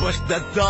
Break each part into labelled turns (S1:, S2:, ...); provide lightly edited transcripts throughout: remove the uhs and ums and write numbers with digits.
S1: واش دادا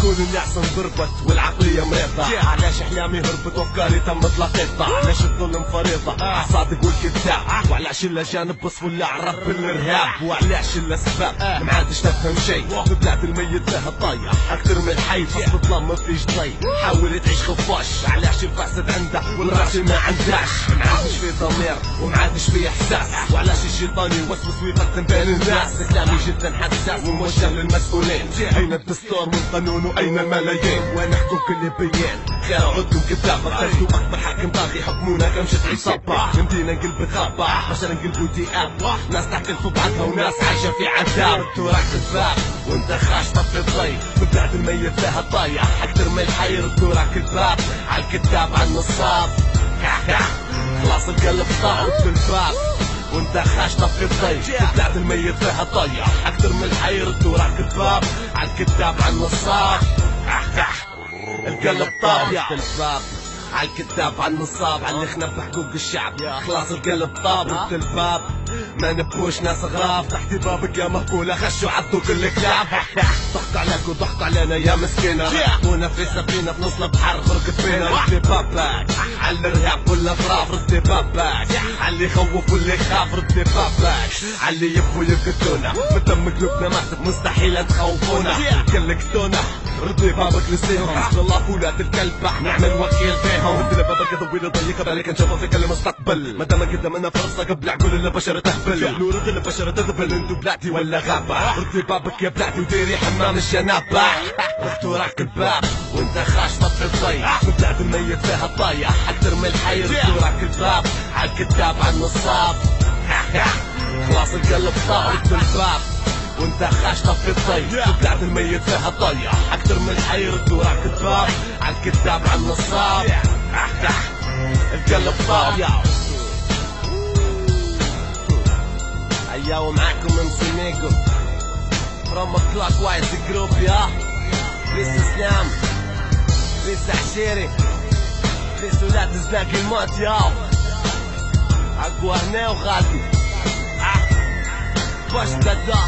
S1: كل الناس انضربت والعقلية مريضة. علاش احلامي هربت وافكاري تمت لقيطة؟ علاش الظلم فريضة صادق والكذاب؟ وعلاش الاجانب بصفوا اللي عرف بالارهاب؟ وعلاش الاسباب ما عادش تفهم شيء؟ في بلاد الميت فيها طايح اكثر من الحي، فصل الظلام ما فيش ضي، حاول تعيش خفاش. علاش الفاسد عنده والراشي ما عنداش؟ ما عادش في ضمير وما عادش في احساس. وعلاش الشيطان يوسوس ويقدم بين الناس؟ كلامي جدا حساس وموجه للمسؤولين. اين الدستور من قانون واين الملايين؟ وين حكم كل بيان؟ خير عدوا كذابة تاخدوا اكبر حاكم باغي يحكمونا كمشت عصابة. يمدينا نقلب غابة بشر نقلبوا ذئاب، ناس تحكي في بعضها وناس عايشة في عذاب. التراك الباب وانت خاش طفي الضي، في بلاد الميت فيها طايح اكثر من الحي. التراك الباب عالكذاب عالنصاب، خلاص القلب طاح في الباب وانت خاش طفي الضي. في بلاد الميت فيها طايح اكثر من الحي. التراك الباب عالكذاب عالنصاب، القلب طابع الباب عالكذاب عالنصاب، على اللي خنب حقوق الشعب. خلاص القلب طاب رد الباب، ما نبوش ناس غراب. تحت بابك يا مقولة خشوا عدوا كل كلاب. ضحك عليك وضحك علينا يا مسكينة، رحبونا في سفينة في نص البحر غرقت فينا. ردي بابك على الارهاب والاطراف، ردي بابك على اللي يخوف واللي يخاف. ردي بابك على اللي يبغوا يقتلونا، من دم قلوبنا ماتت مستحيل تخوفونا. كلكتونا ردي بابك نسيهم، حسب الله فولاد الكلب نعمل وكيل فيهم. ردي لبابك ضوي لضيق بالك نشوفه في كل مستقبل، ما دام قدامنا فرصة قبل عقول البشر تهبل. نور البشر تذبل انتو بلادي ولا غابة؟ ردي بابك يا بلادي وديري حمام الجنابة. رحتو راك الباب وانت خاش طفي الضي، في بلاد الميت فيها طايح اكثر من الحي. رحتو راك الباب عالكذاب عالنصاب، خلاص القلب طار الباب وانت خاش طفي الضي. في بلاد الميت فيها طايح اكثر من الحي. ردوا راك الباب عالكذاب عالنصاب، القلب طار. اياو معاكم MC Nego from a clockwise group يا بيس اسلام بيس عشيري بيس ولاد زباقي الموت يا عقوة هنا وغادي باش دادا